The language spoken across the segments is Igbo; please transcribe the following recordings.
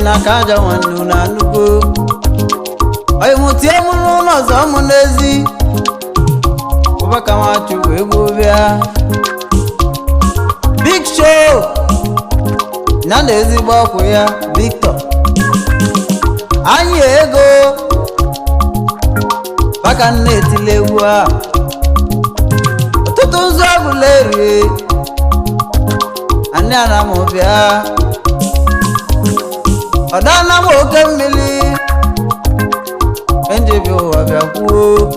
na kaja nwannu na nugo oyi mutie munu no zo mu nezi ubaka machu ebobia big show na nezi gbakwu ya Victor anyị ego baka nnetilewu a ọtụtụ nzu agụleri anyị ana m bịa ọdana m oke mmiri njebi ụwa bịa kwuo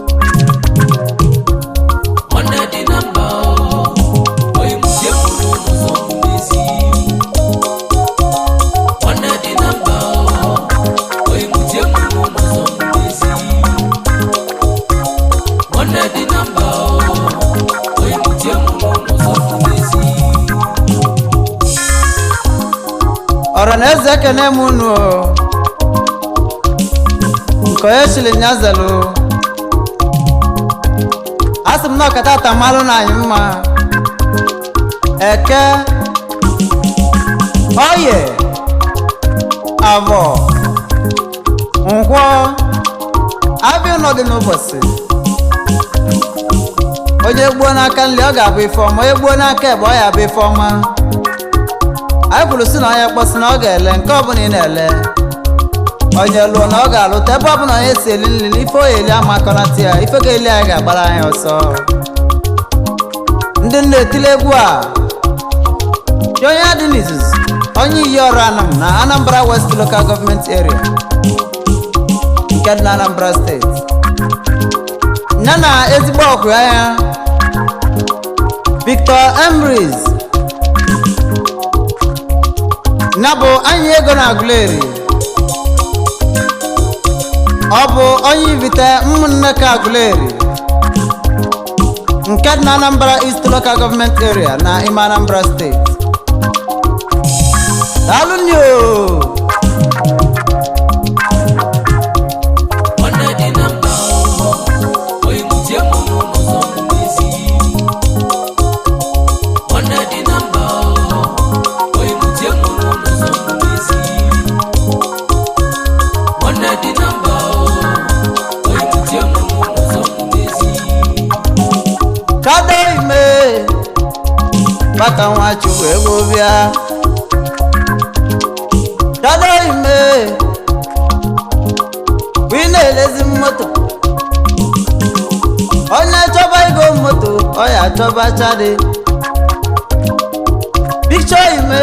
Oraneze kene munu nkoye shili nyazelu asim no katata malu na nyuma eke oye avo nkwo abi no dị n'ụbọchị onye gbuo n'aka nli ọ ga-abụ ifeọma onye gbuo n'aka ebe ọ ya bụ ifeọma anyị kwuru si na onye kpọsị na ọ ga-ele nke ọbụla ị na-ele onye lụọ na ọ ga-alụta ebe ọbụla onye si eli nlili ife onye eli amakọnata ya ife ga-eli anyị ga-agbara anyị ọsọ ndị nna etile egwu a dị onye adị n'izuzu onye iyi ọrụ anam na Anambra West Local Government Area nke dị na Anambra Steeti ya na ezigbo ọkụ ya Victor Emrys Nabo anyị ego na Aguleri ọ bụ onye ivite ụmụnne ka Aguleri nke dị na Anambra East Local Government Area na ime Anambra State daalụ nyo baka nwachu ego bịa dado ime wi na-elezi moto onye chọba ego moto ọ ya chọba chadi picture ime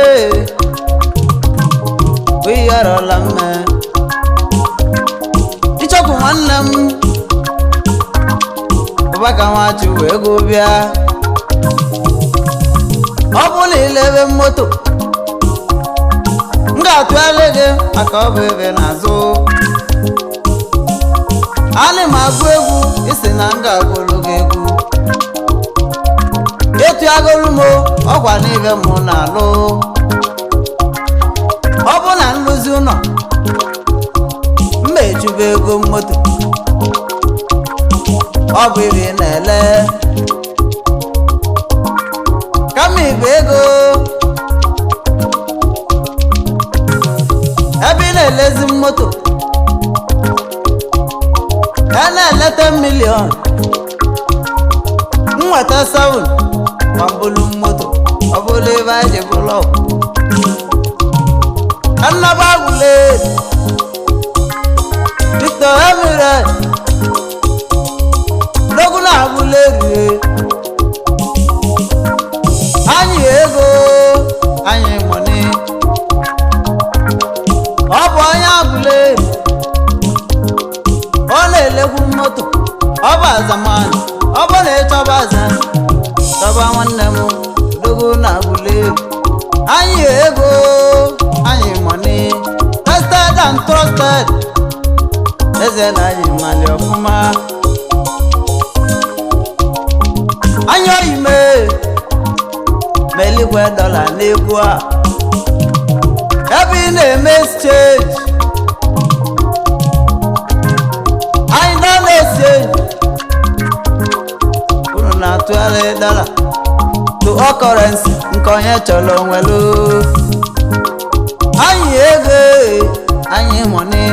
wi yọrọla mme ichọkwu nwanne m baka nwachu ego bịa ọ bụ na ilebe moto m ga-atụgharị gị maka ọ bụ ebe n'azụ ana m agụ egwu isi na m ga-agụlụ gị egwu etụagolu m ọgwa n'ibe m na-alụ ọ bụ na nrụzi ụlọ mma ejuba ego moto ọ bụ ebe ị na-ele kama ibe ego ebe ị na-elezi moto ya na-eleta 10 million nweta 7 ma bụlụ moto ọ bụla ebe anyị ji bụlọ nnaba agwụle Victor azaman ọ bụ na ịchọba aza chọba nwanne m dogo na abụle anyị ego anyị money tested and trusted eze na anyị mali ọfụma anyị oyime ma eluigwe dọla n'egwu a ebe ị na-eme exchange anyị nọ na-exchange unu na-atụgharị dọla to all currency nke onye chọrọ onwelu anyị ego anyị money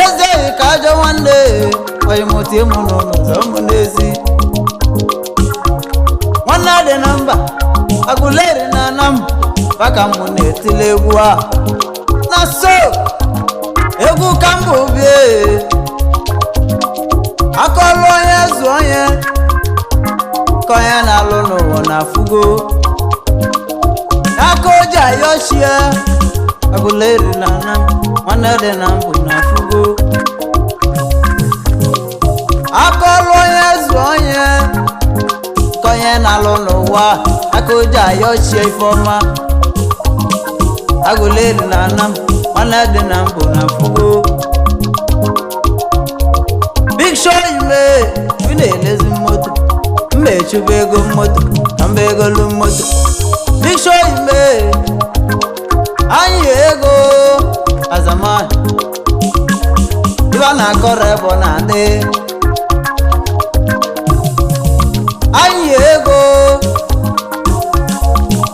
ezeghị ka ajọ nwanne onye mụta ịmụ n'ụzọ ụmụ n'ezi nwanne dị na mba agụleri na anam maka mụ na-etile egwu a na so egwu ka mba obie akọlụ onye zụ onye ka onye na-alụ n'ụwa na fugo aka oji ayochie agụleri na anam nwanne dị na mbụ na fugo akọlụ onye zụ onye ka onye na-alụ n'ụwa aka oji ayochie ifeọma agụleri na anam nwanne dị na mbụ na fugo big show ime ị na-elezi moto mma echuba ego moto ka mba egolu moto big show ime anyị ego azaman ibe a na-akọrọ ebe ọ na-adị anyị ego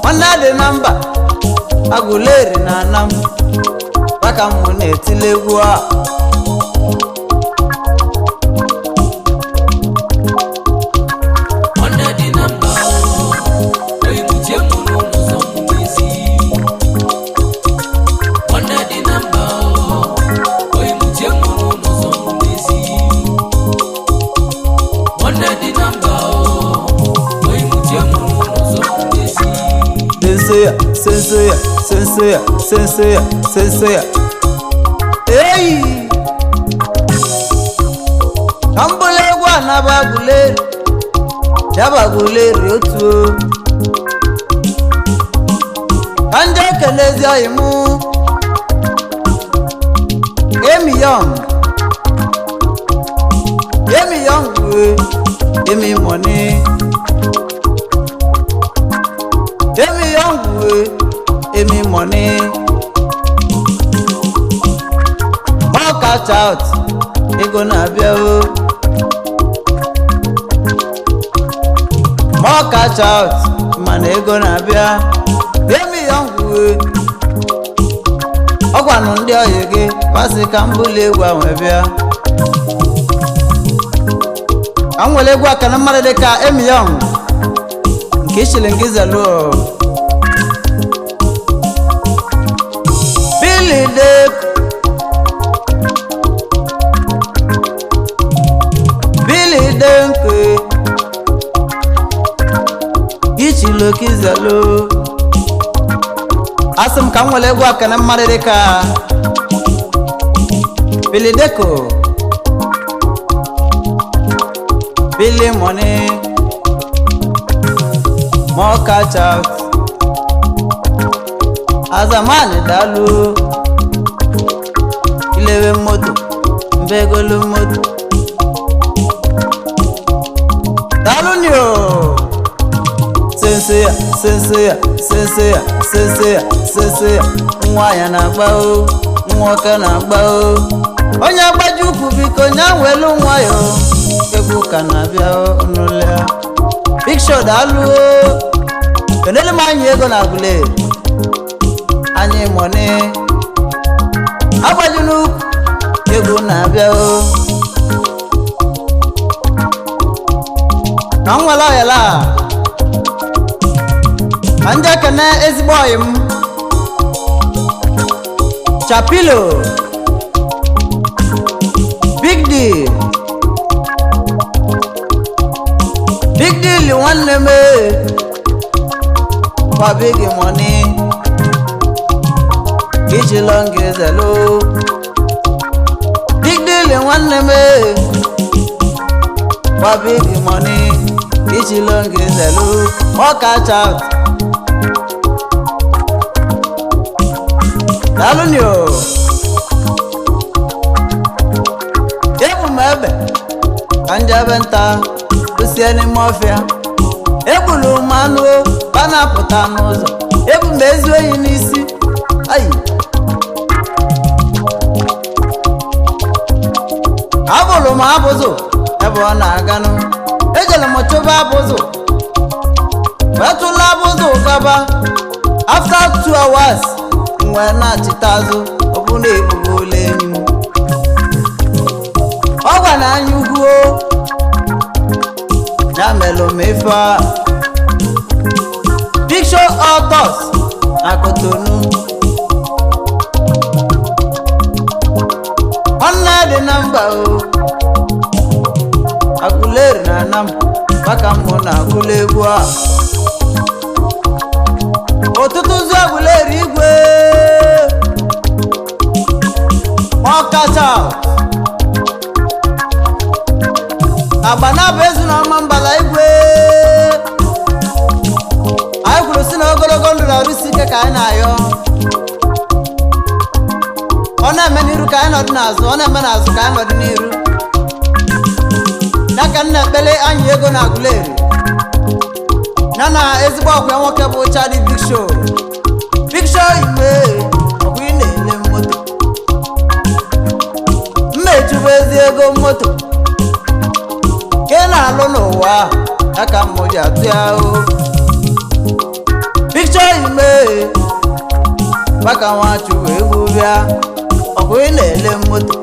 nwanne dị na mba agụleri na anam maka mụ na-etile egwu a Senseya hey ambule gwa na bagule jabaguleri otu anje kenezi ayimu Emi young we Emi money Emi young we Emi money all catch out ego na abia o all catch out man ego na abia Emi young we ọgwanụ ndị ọyị gị pasị ka mbụli egwu ahụ bịa ka m nwere egwu aka na mmadụ dị ka Emi Young nke ishili ngị zelu Billy Denke ichilo kizelu asị m ka m nwere egwu aka na mmadụ dị ka Billy Deco Billy Money more catch out azamani dalu ilewe moto mbegolu moto dalu ni o senseya nwa ya na-agba o nwoke na-agba o onye agbaji ukwu biko onye welu nwa ya egwu ka na-abịa n'ụlọ big show dalu kenele m anyị ego na agụle anyị money agbaji n'ukwu egwu na-abịa o na nwere ọyala ma ndị ekene ezigbo ọyị m Chapilo Big deal nwanne m kwa big money iji long ezelo deal nwanne m gba big money iji long zelu catch out dalunio ebu m ebe ka njebe nta usie n'ime ọfịa egbulu m anụ ka na-apụta n'ụzọ ebu m ezi oyi n'isi ayi abụlụ m abụzụ ebe ọ na-aganụ ejele m chụba abụzụ wetụla abụzụ gaba after 2 hours wee na-achịta azụ ọ bụ na ebubo ole enyi m ọ gwa na anya ugwuo ya melụ m ife a picture authors na Kotonu ọnụ dị na mba o Aguleri na Anam maka mmụ na agụla egwu a ụtụtụ zu Aguleri igwe ọkacha agbana bụ ezu na ọma mbala igwe anyị kwuru si na ogologo ndụ na-arụsi ike ka anyị na-ayọ ọ na-eme n'iru ka anyị nọdụ n'azụ ọ na-eme n'azụ ka anyị nọdụ n'iru ya ka nna ekpele anyị ego na Aguleri ya na ezigbo ọkwa nwoke bụ Chadi Big Show igwe ọkwa ị na-ele moto mmechubu ezi ego moto ke na-alụ n'ụwa ya ka mmụ ji atụ ya o picture ime maka Nwachukwu egwu bịa ọkwa ị na-ele moto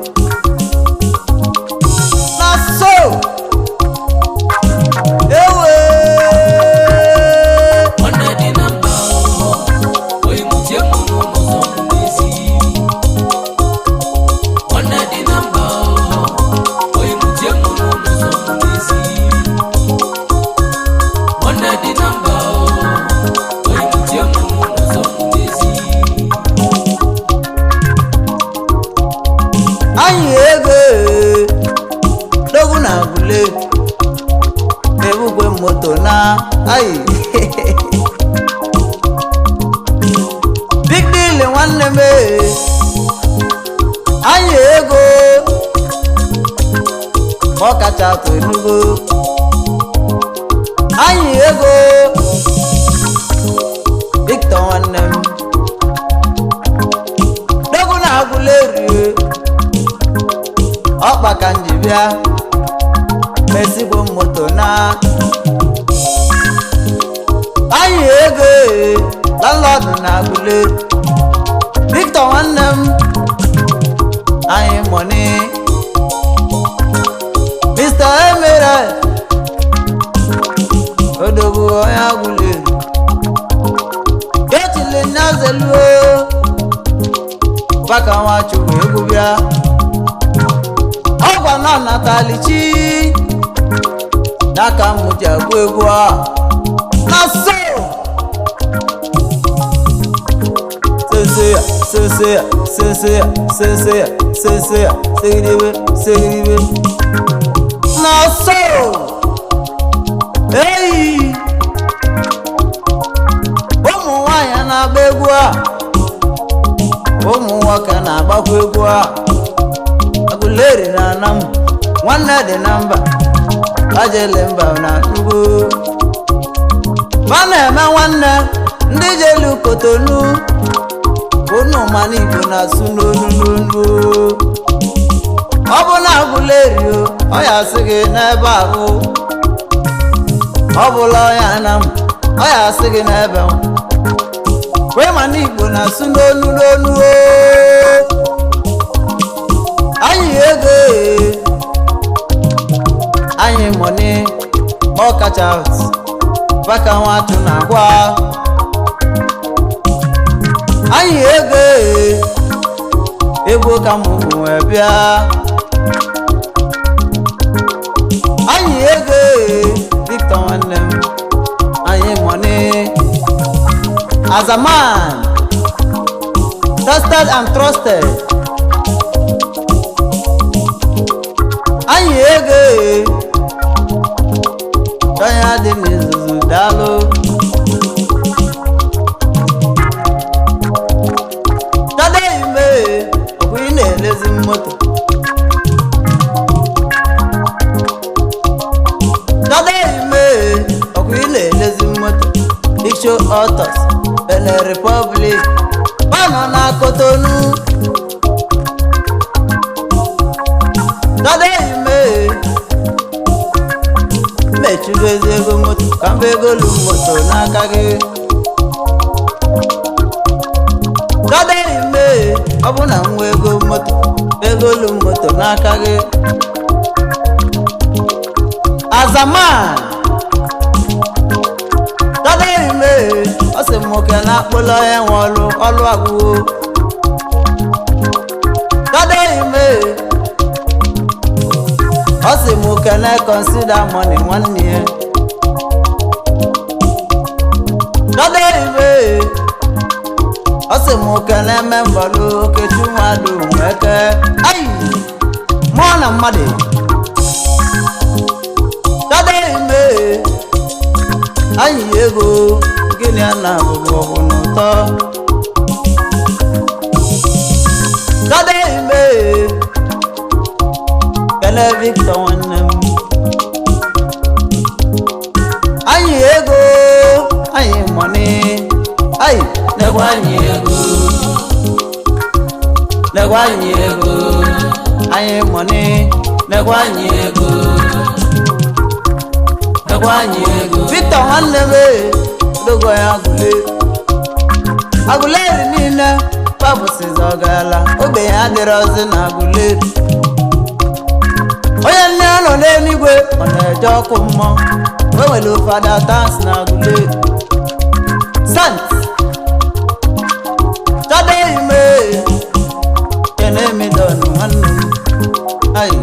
na so ewe anyị ego dogu na Aguleri ebugwe moto na ayi big deal nwanne m anyị ego ọ kacha atụ enugo anyị ego Victor nwanne m dogu na Aguleri ọkpa ka nji bịa mesigbo moto na anyị ego landlord na Aguleri Victor nwanne m anyị money Mr. Emerald odogwu onye Aguleri echile nyazeluo baka Nwachukwu egwu bịa ọgwa na Natalichi n'aka m ji agụ egwu a na segiribe na so eyi ụmụ nwanyị na-agba egwu a ụmụ nwoke na-agbakwa egwu a Aguleri na Anam nwanne dị na mba ajele mba na ugwu ma na-eme nwanne ndị jelu Kotonu unu mana Igbo na-asụ n'olu ọ bụ na Aguleri ọ ya asị gị n'ebe ahụ ọ bụla ọya Anam ọ ya asị gị n'ebe kwe mana Igbo na-asụ n'olu anyị ego anyị money all catch out baka Nwachukwu na-agwa anyị ego egwu ka mụ wee bịa anyị ego Victor nwanne m anyị money as a man tested and trusted daalụ dada ime ọbụ ị na-elezi moto dada ime ọbụ ị na-elezi moto Dixo Autos Benin Republic ọ nọ na Kotonu dada ime mechuru ezi ego moto ka mba egolu moto n'aka gị dada ime ọ bụ na nwa ego moto egolu moto n'aka gị Azaman dada ime ọ sị m nwoke na-akpụla ya nwe ọlụ agwụwo dada ime ọ sị m nwoke na-consider money nwanne ya dada ime ọ sị m nwoke na-eme mbalụ okechu mmadụ nweke ayi mụọ na mmadụ dada ime anyị ego gịnị a na-abụghị ọbụ n'ụtọ dada ime kele Victor nwanne m anyị ego anyị mọni anyị nekwa anyị ego nekwa anyị ego anyị mọni nekwa anyị ego nekwa anyị ego Victor nwanne m dogo ya agụleri niile babụsizi ọ gaala ogbenye adịrọzi na agụleri onye nne ya nọ n'eluigwe ọ na-eje ọkụ mmụọ o nwere ụfọdụ dance na agụleri sant dada ime kenemidon nwanne m ayi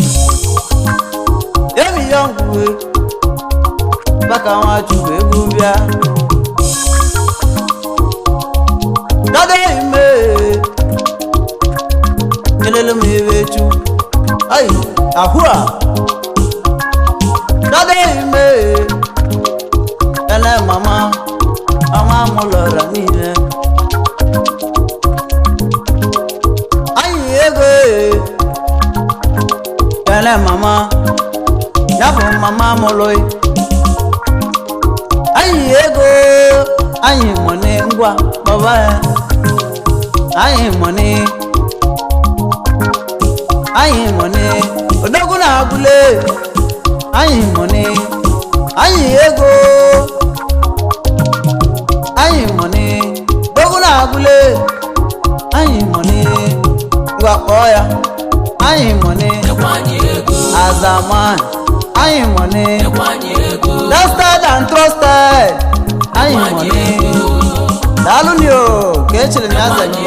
emi ya ngwuwe baka Nwachukwu egwu bịa dada ime kelele m ewechu ayi ahụ a dada ime ele mama m lọra niile anyị ego ele mama ya bụ mama m lụị anyị ego anyị mọni ngwa baba ya anyị mọni odogwu na agụle anyị mọni anyị ego anyị mọni odogwu na agụle anyị mọni ngwa kpọọ ya anyị mọni Azaman anyị mọni trusted and trusted anyị mọni daalụ ni o ka echere na ya zanye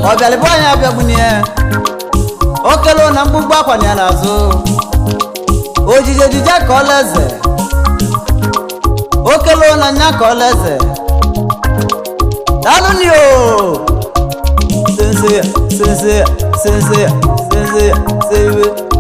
ọ bịalịbụ anyị abịagbunye o kelo na mgbugbu akwa ya n'azụ ojije ejije ka ọlaeze o kelo na nya ka ọlaeze daalụ ni o sense ya sense ya sense ya sense ya sense ya